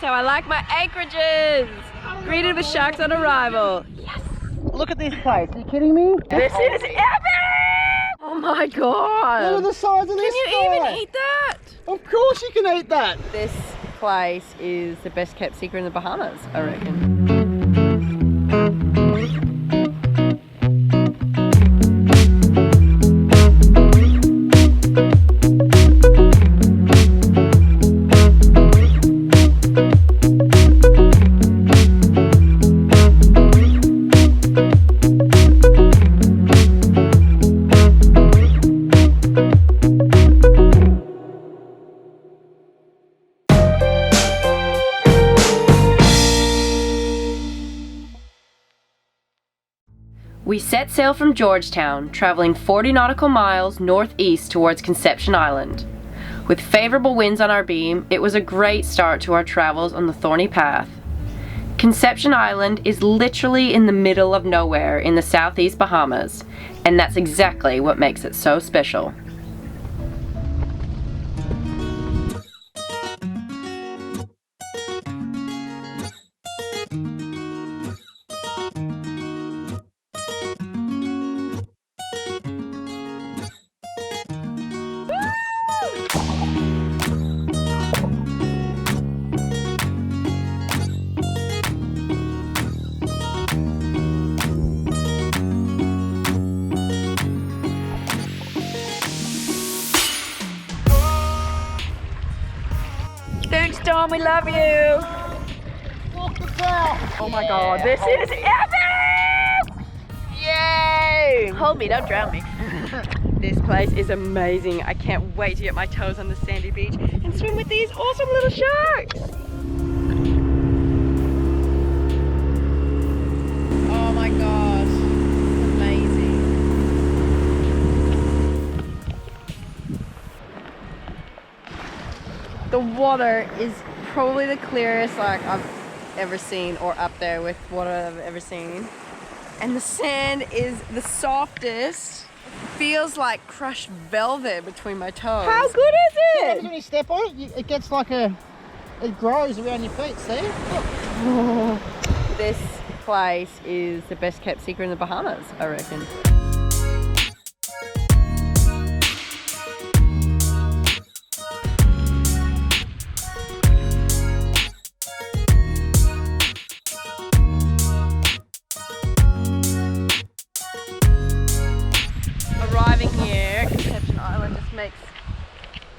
That's how I like my anchorages. Greeted with sharks on arrival. Yes. Look at this place. Are you kidding me? This is epic! Oh my god. Look at the size of this Can you even eat that? Of course you can eat that. This place is the best kept secret in the Bahamas, I reckon. We set sail from Georgetown, traveling 40 nautical miles northeast towards Conception Island. With favorable winds on our beam, it was a great start to our travels on the Thorny Path. Conception Island is literally in the middle of nowhere in the South East Bahamas, and that's exactly what makes it so special. Thanks, Dom, we love you. Walk the bow. Oh my god, this is epic! Yay! Hold me, don't drown me. This place is amazing. I can't wait to get my toes on the sandy beach and swim with these awesome little sharks. Oh my gosh, amazing. The water is probably the clearest like I've ever seen, or up there with what I've ever seen. And the sand is the softest. It feels like crushed velvet between my toes. How good is See, it? when you step on it, it gets like it grows around your feet, see? Look. This place is the best kept secret in the Bahamas, I reckon. Arriving here at Conception Island just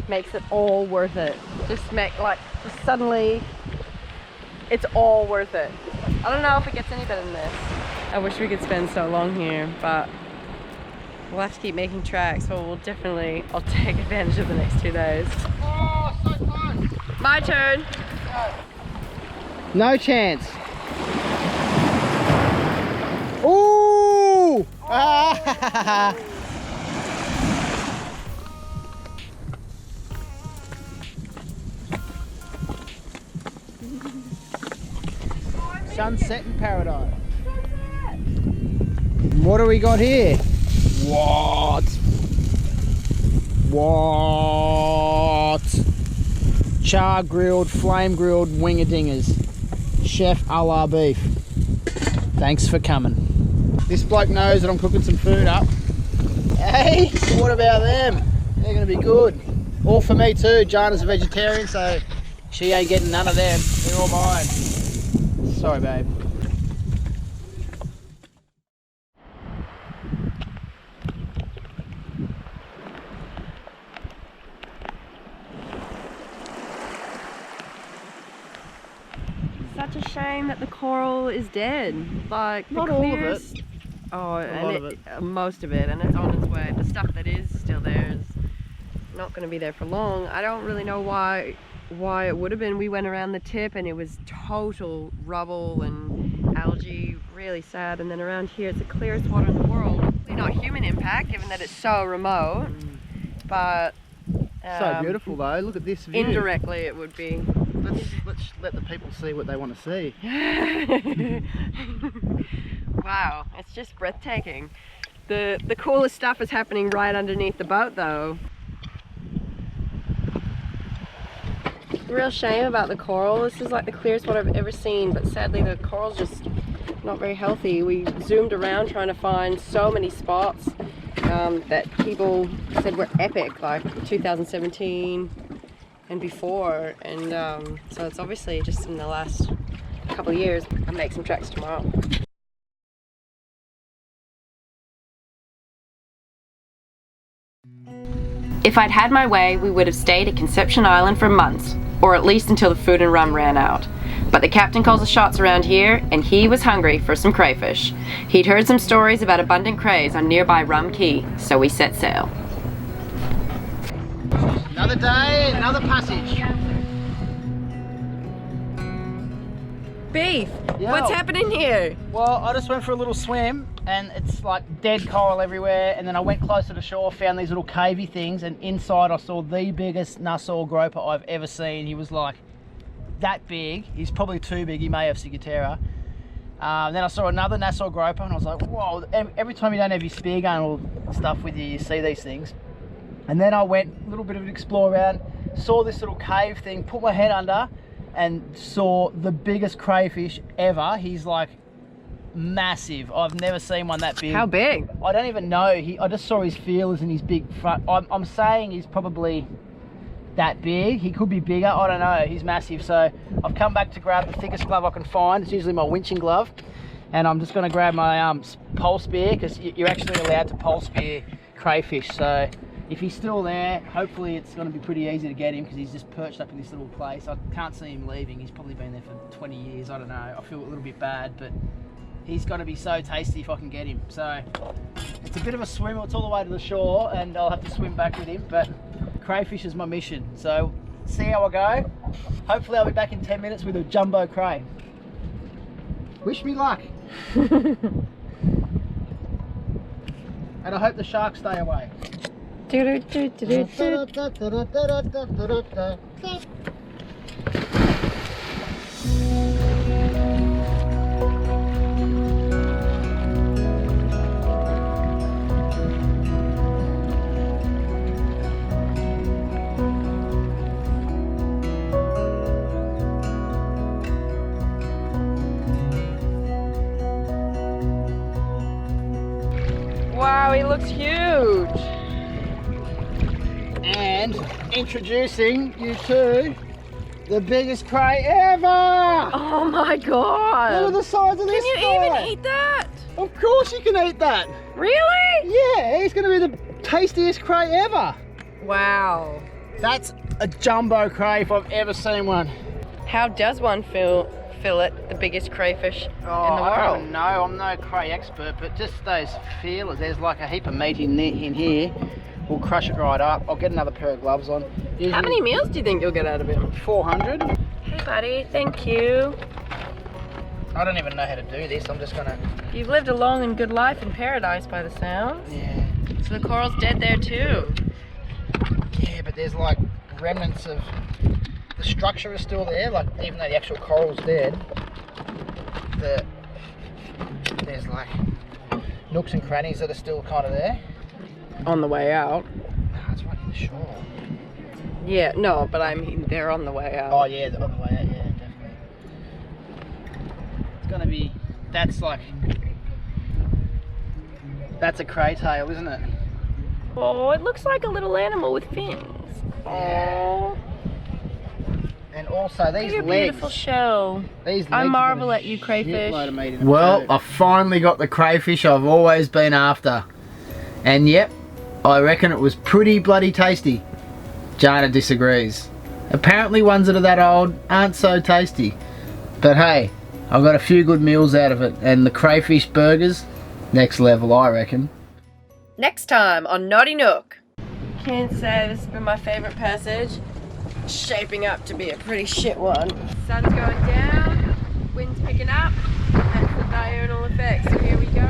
makes it all worth it. Just suddenly it's all worth it. I don't know if it gets any better than this. I wish we could spend so long here, but we'll have to keep making tracks. So I'll take advantage of the next 2 days. Oh, so fun. My turn. No chance. Ooh! Ah. Sunset in paradise. What do we got here? What? Char grilled, flame grilled wingerdingers. Chef a la beef. Thanks for coming. This bloke knows that I'm cooking some food up. Hey, what about them? They're gonna be good. All for me too. Jana's a vegetarian, so she ain't getting none of them. They're all mine. Sorry, babe. Such a shame that the coral is dead. Like Not the all of clearest... it. Oh, A most of it, and it's on its way. The stuff that is still there is not going to be there for long. I don't really know why it would have been. We went around the tip and it was total rubble and algae, really sad. And then around here it's the clearest water in the world. Not human impact, given that it's so remote, but So beautiful though. Look at this view. Indirectly it would be. Let's let the people see what they want to see. Wow, it's just breathtaking. The coolest stuff is happening right underneath the boat though. real shame about the coral. This is like the clearest water I've ever seen, but sadly the coral's just not very healthy. We zoomed around trying to find so many spots that people said were epic, like 2017 and before, and so it's obviously just in the last couple of years. I'll make some tracks tomorrow. If I'd had my way, we would have stayed at Conception Island for months, or at least until the food and rum ran out. But the captain calls the shots around here, and he was hungry for some crayfish. He'd heard some stories about abundant crays on nearby Rum Cay, so we set sail. Another day, another passage. Beef, Yo. what's happening here? Well, I just went for a little swim and it's like dead coral everywhere, and then I went closer to shore, found these little cavey things, and inside I saw the biggest Nassau groper I've ever seen. He was like that big. He's probably too big, he may have ciguatera. Then I saw another Nassau groper and I was like, whoa, every time you don't have your spear gun or stuff with you, you see these things. And then I went a little bit of an explore around, saw this little cave thing, put my head under and saw the biggest crayfish ever. He's like massive. I've never seen one that big. How big? I don't even know. I just saw his feelers and his big front. I'm saying he's probably that big. He could be bigger, I don't know. He's massive. So I've come back to grab the thickest glove I can find. It's usually my winching glove. And I'm just gonna grab my pole spear, because you're actually allowed to pole spear crayfish. So if he's still there, hopefully it's going to be pretty easy to get him, because he's just perched up in this little place. I can't see him leaving. He's probably been there for 20 years. I don't know. I feel a little bit bad, but he's got to be so tasty if I can get him. So it's a bit of a swim. It's all the way to the shore, and I'll have to swim back with him. But crayfish is my mission. So see how I go. Hopefully I'll be back in 10 minutes with a jumbo cray. Wish me luck. And I hope the sharks stay away. Wow, he looks huge. And introducing you to the biggest cray ever! Oh my god! Look at the size of this guy! Can you even eat that? Of course you can eat that! Really? Yeah, he's going to be the tastiest cray ever! Wow. That's a jumbo cray if I've ever seen one. How does one fillet the biggest crayfish in the world? I don't know, I'm no cray expert, but just those feelers, there's like a heap of meat in here. We'll crush it right up. I'll get another pair of gloves on. Usually how many meals do you think you'll get out of him? 400. Hey buddy, thank you. I don't even know how to do this. I'm just gonna... You've lived a long and good life in paradise by the sounds. Yeah. So the coral's dead there too. Yeah, but there's like remnants of... The structure is still there, like even though the actual coral's dead, there's like nooks and crannies that are still kind of there. On the way out. No, it's right in the shore. Yeah, no, but I mean they're on the way out. Oh yeah, they're on the way out, yeah, definitely. It's gonna be, that's a cray tail, isn't it? Oh, it looks like a little animal with fins. Yeah. Oh. And also these Your legs. beautiful shell. These legs I marvel at you, crayfish. Well, I finally got the crayfish I've always been after. And yep, I reckon it was pretty bloody tasty. Jana disagrees. Apparently ones that are that old aren't so tasty. But hey, I got a few good meals out of it, and the crayfish burgers, next level I reckon. Next time on Naughty Nook. Can't say this has been my favourite passage. It's shaping up to be a pretty shit one. Sun's going down, wind's picking up. That's the diurnal effect. So here we go.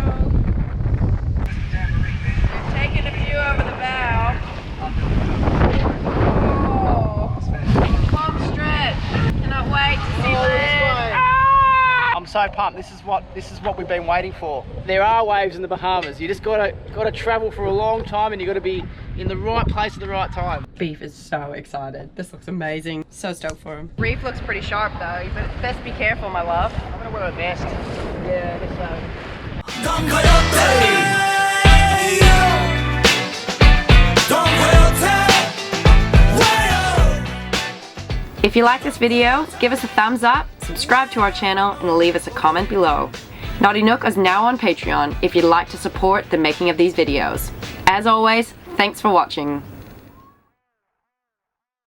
We've taken a few over the bow. Oh, long stretch. Cannot wait to see land. Ah! I'm so pumped. This is what we've been waiting for. There are waves in the Bahamas. You just gotta travel for a long time, and you gotta be in the right place at the right time. Beef is so excited. This looks amazing. So stoked for him. Reef looks pretty sharp though. You best be careful, my love. I'm gonna wear a vest. Yeah, I guess so. If you like this video, give us a thumbs up, subscribe to our channel, and leave us a comment below. Naughty Nook is now on Patreon if you'd like to support the making of these videos. As always, thanks for watching.